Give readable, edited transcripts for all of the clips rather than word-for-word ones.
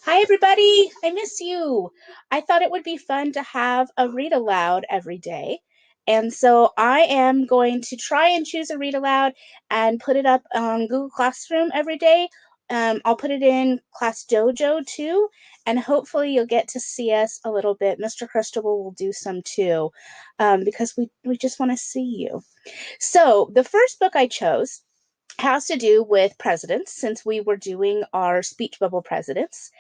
Hi, everybody. I miss you. I thought it would be fun to have a read aloud every day. And so I am going to try and choose a read aloud and put it up on Google Classroom every day. I'll put it in Class Dojo too, and hopefully you'll get to see us a little bit. Mr. Cristobal will do some too, because we just want to see you. So the first book I chose has to do with presidents, since we were doing our speech bubble presidents.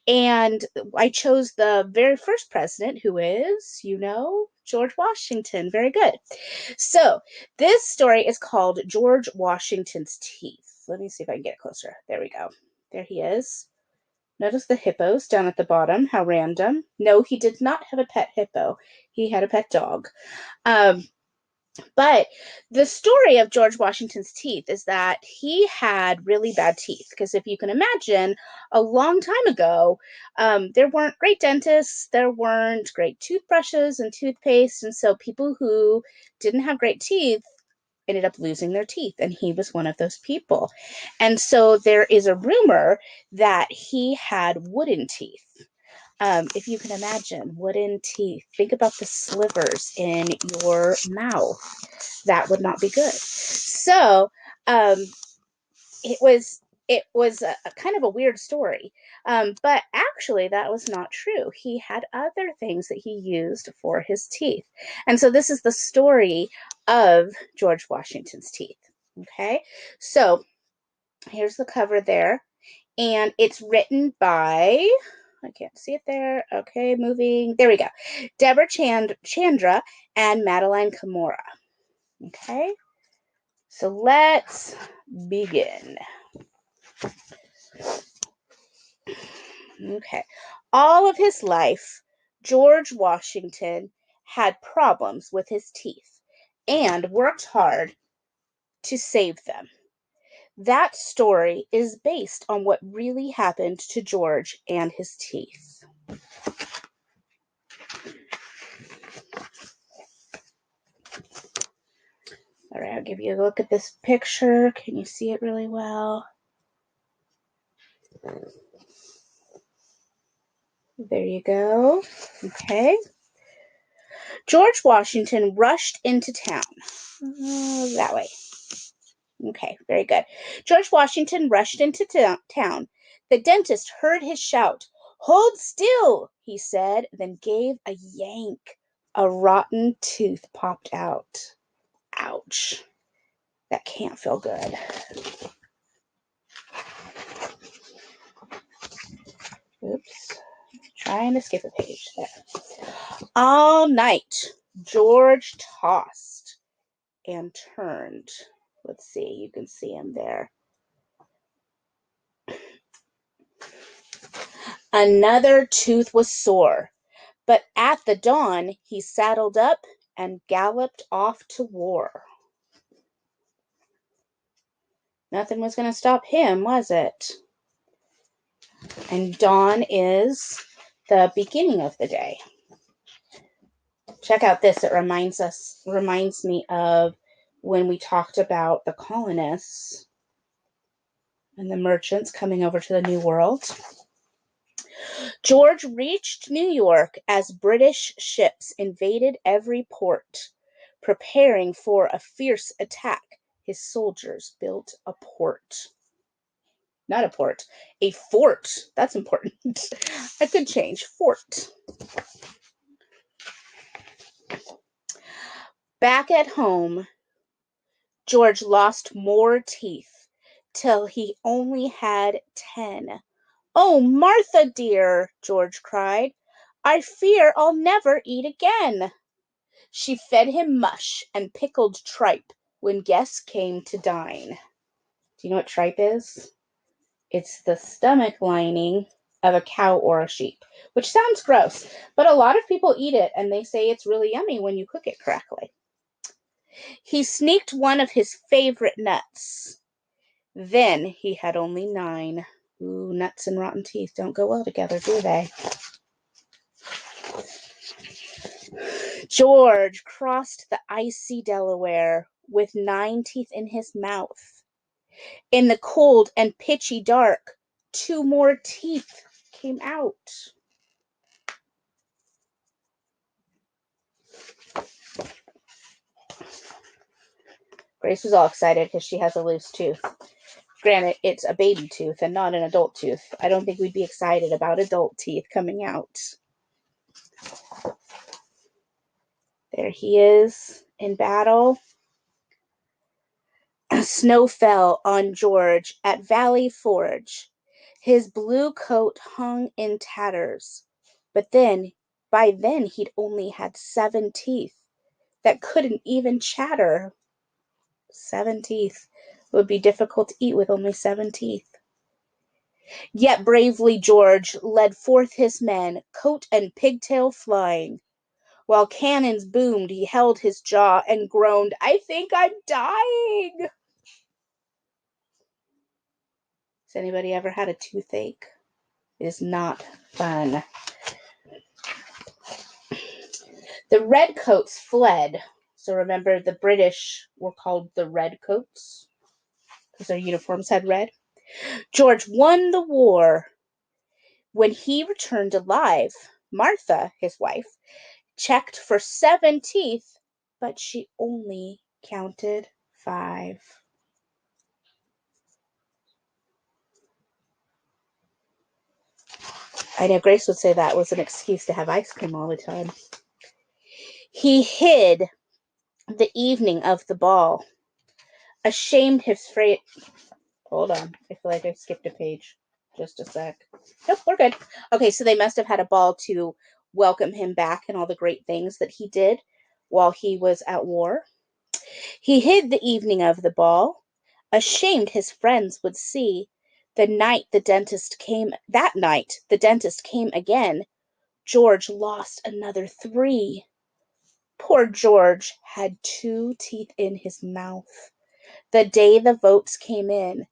And I chose the very first president, who is, George Washington. Very good. So this story is called George Washington's Teeth. Let me see if I can get it closer. There we go. There he is. Notice the hippos down at the bottom. How random. No, he did not have a pet hippo. He had a pet dog. But the story of George Washington's teeth is that he had really bad teeth. Because if you can imagine, a long time ago, there weren't great dentists, there weren't great toothbrushes and toothpaste. And so people who didn't have great teeth ended up losing their teeth. And he was one of those people. And so there is a rumor that he had wooden teeth. If you can imagine wooden teeth, think about the slivers in your mouth. That would not be good. So it was a kind of a weird story, but actually that was not true. He had other things that he used for his teeth, and so this is the story of George Washington's teeth. Okay, so here's the cover there, and it's written by, I can't see it there. Okay, moving. There we go. Deborah Chandra and Madeline Kimura. Okay, so let's begin. Okay, all of his life, George Washington had problems with his teeth and worked hard to save them. That story is based on what really happened to George and his teeth. All right, I'll give you a look at this picture. Can you see it really well? There you go. Okay. George Washington rushed into town. That way. Okay, very good. George Washington rushed into town. The dentist heard his shout. "Hold still," he said, then gave a yank. A rotten tooth popped out. Ouch. That can't feel good. Oops. Trying to skip a page there. All night, George tossed and turned. Let's see, you can see him there. Another tooth was sore, but at the dawn he saddled up and galloped off to war. Nothing was going to stop him, was it? And dawn is the beginning of the day. Check out this. It reminds me of when we talked about the colonists and the merchants coming over to the New World. George reached New York as British ships invaded every port. Preparing for a fierce attack, his soldiers built a port. Not a port, a fort. That's important. A good change. Fort. Back at home, George lost more teeth till he only had 10. "Oh, Martha dear," George cried, "I fear I'll never eat again." She fed him mush and pickled tripe when guests came to dine. Do you know what tripe is? It's the stomach lining of a cow or a sheep, which sounds gross, but a lot of people eat it and they say it's really yummy when you cook it correctly. He sneaked one of his favorite nuts. Then he had only 9. Ooh, nuts and rotten teeth don't go well together, do they? George crossed the icy Delaware with 9 teeth in his mouth. In the cold and pitchy dark, 2 more teeth came out. Grace was all excited because she has a loose tooth. Granted, it's a baby tooth and not an adult tooth. I don't think we'd be excited about adult teeth coming out. There he is in battle. Snow fell on George at Valley Forge. His blue coat hung in tatters. But by then, he'd only had 7 teeth that couldn't even chatter. 7 teeth. It would be difficult to eat with only 7 teeth. Yet bravely George led forth his men, coat and pigtail flying. While cannons boomed, he held his jaw and groaned, "I think I'm dying." Has anybody ever had a toothache? It is not fun. The redcoats fled. So remember, the British were called the Redcoats because their uniforms had red. George won the war. When he returned alive, Martha, his wife, checked for 7 teeth, but she only counted 5. I know Grace would say that was an excuse to have ice cream all the time. He hid the evening of the ball. Ashamed his freight. Hold on. I feel like I skipped a page. Just a sec. Nope, we're good. Okay, so they must have had a ball to welcome him back and all the great things that he did while he was at war. He hid the evening of the ball, ashamed his friends would see. That night the dentist came again. George lost another 3. Poor George had 2 teeth in his mouth. The day the votes came in,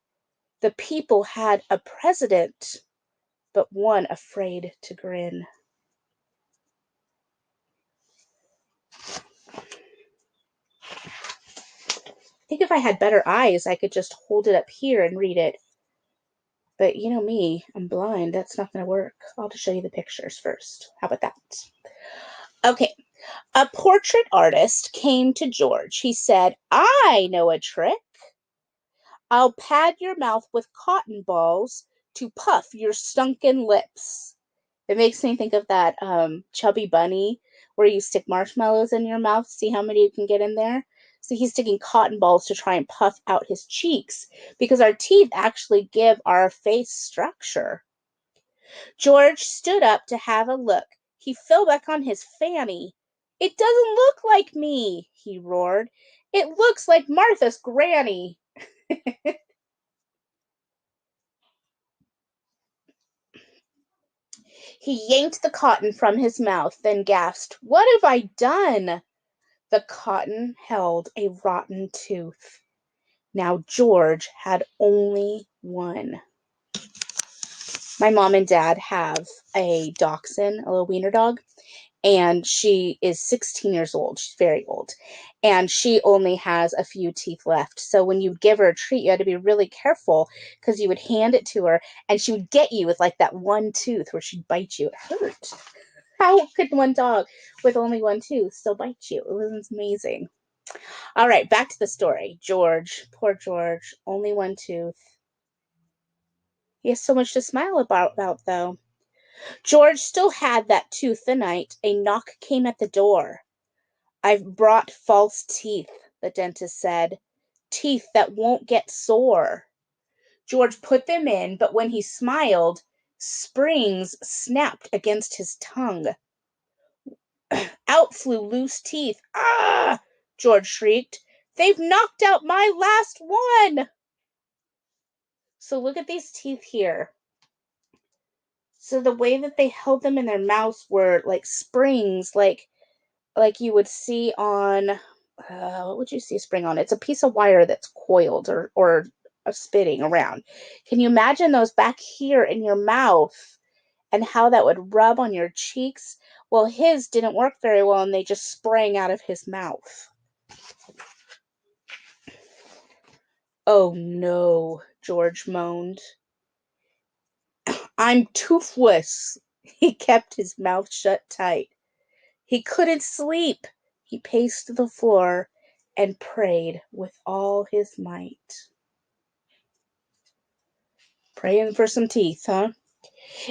the people had a president, but one afraid to grin. I think if I had better eyes, I could just hold it up here and read it. But you know me, I'm blind. That's not going to work. I'll just show you the pictures first. How about that? Okay. A portrait artist came to George. He said, "I know a trick. I'll pad your mouth with cotton balls to puff your stunken lips." It makes me think of that Chubby Bunny where you stick marshmallows in your mouth, see how many you can get in there. So he's sticking cotton balls to try and puff out his cheeks because our teeth actually give our face structure. George stood up to have a look. He fell back on his fanny. "It doesn't look like me," he roared. "It looks like Martha's granny." He yanked the cotton from his mouth, then gasped, "What have I done?" The cotton held a rotten tooth. Now George had only one. My mom and dad have a dachshund, a little wiener dog, and she is 16 years old. She's very old. And she only has a few teeth left. So when you give her a treat, you had to be really careful because you would hand it to her and she would get you with like that one tooth where she'd bite you. It hurt. How could one dog with only one tooth still bite you? It was amazing. All right, back to the story. George, poor George, only one tooth. He has so much to smile about though. George still had that tooth the night a knock came at the door. "I've brought false teeth," the dentist said. "Teeth that won't get sore." George put them in, but when he smiled, springs snapped against his tongue. Out flew loose teeth. "Ah!" George shrieked. "They've knocked out my last one!" So look at these teeth here. So the way that they held them in their mouths were like springs, like you would see on, what would you see a spring on? It's a piece of wire that's coiled or spinning around. Can you imagine those back here in your mouth and how that would rub on your cheeks? Well, his didn't work very well and they just sprang out of his mouth. "Oh no," George moaned. I'm toothless. He kept his mouth shut tight. He couldn't sleep. He paced the floor and prayed with all his might. Praying for some teeth, huh?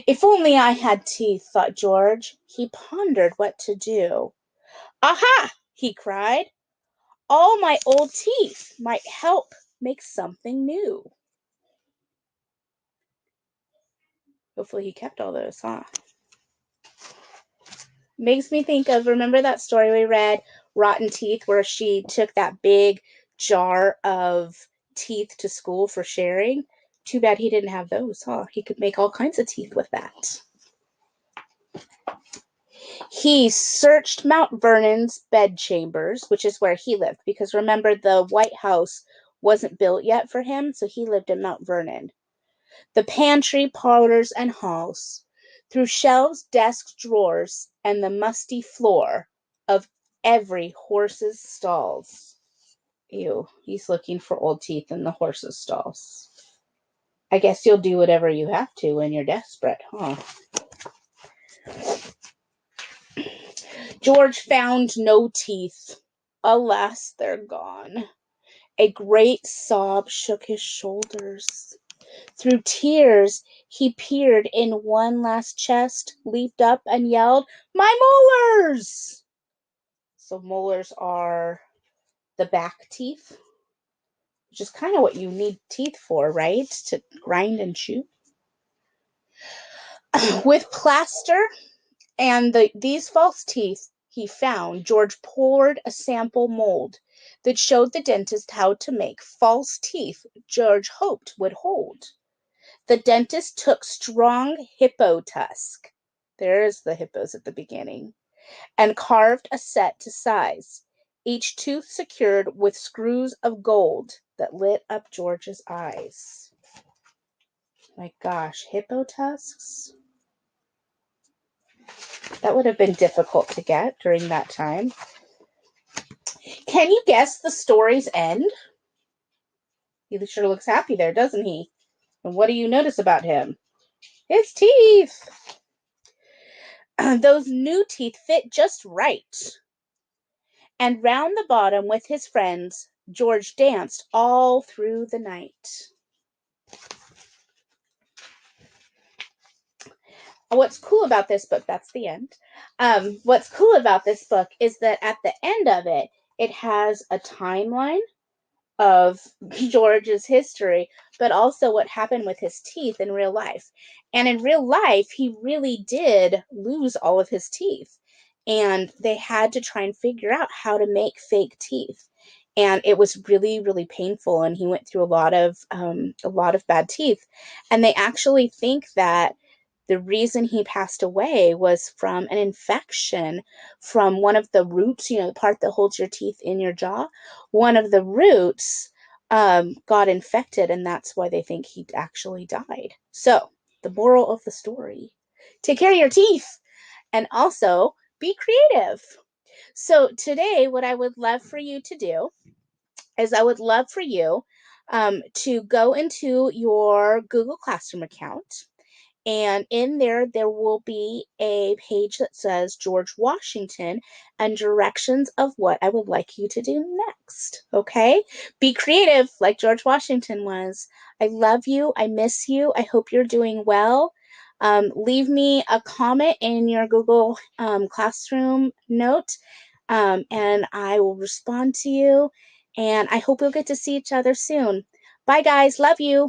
If only I had teeth, thought George. He pondered what to do. Aha! He cried. All my old teeth might help make something new. Hopefully he kept all those, huh? Makes me think of, remember that story we read, Rotten Teeth, where she took that big jar of teeth to school for sharing? Too bad he didn't have those, huh? He could make all kinds of teeth with that. He searched Mount Vernon's bedchambers, which is where he lived, because remember, the White House wasn't built yet for him, so he lived in Mount Vernon. The pantry, parlors, and halls, through shelves, desks, drawers, and the musty floor of every horse's stalls. Ew, he's looking for old teeth in the horse's stalls. I guess you'll do whatever you have to when you're desperate, huh? George found no teeth. Alas, they're gone. A great sob shook his shoulders. Through tears, he peered in one last chest, leaped up, and yelled, My molars! So molars are the back teeth, which is kind of what you need teeth for, right? To grind and chew. With plaster and these false teeth he found, George poured a sample mold that showed the dentist how to make false teeth George hoped would hold. The dentist took strong hippo tusk. There's the hippos at the beginning. And carved a set to size, each tooth secured with screws of gold that lit up George's eyes. My gosh, hippo tusks? That would have been difficult to get during that time. Can you guess the story's end? He sure looks happy there, doesn't he? And what do you notice about him? His teeth! Those new teeth fit just right. And round the bottom with his friends, George danced all through the night. What's cool about this book, that's the end. What's cool about this book is that at the end of it, it has a timeline of George's history, but also what happened with his teeth in real life. And in real life, he really did lose all of his teeth. And they had to try and figure out how to make fake teeth. And it was really, really painful. And he went through a lot of bad teeth. And they actually think that the reason he passed away was from an infection from one of the roots, the part that holds your teeth in your jaw. One of the roots got infected, and that's why they think he actually died. So, the moral of the story, take care of your teeth and also be creative. So, today, what I would love for you to do is I would love for you to go into your Google Classroom account. And in there, there will be a page that says George Washington and directions of what I would like you to do next. Okay? Be creative like George Washington was. I love you. I miss you. I hope you're doing well. Leave me a comment in your Google Classroom note, and I will respond to you. And I hope we'll get to see each other soon. Bye, guys. Love you.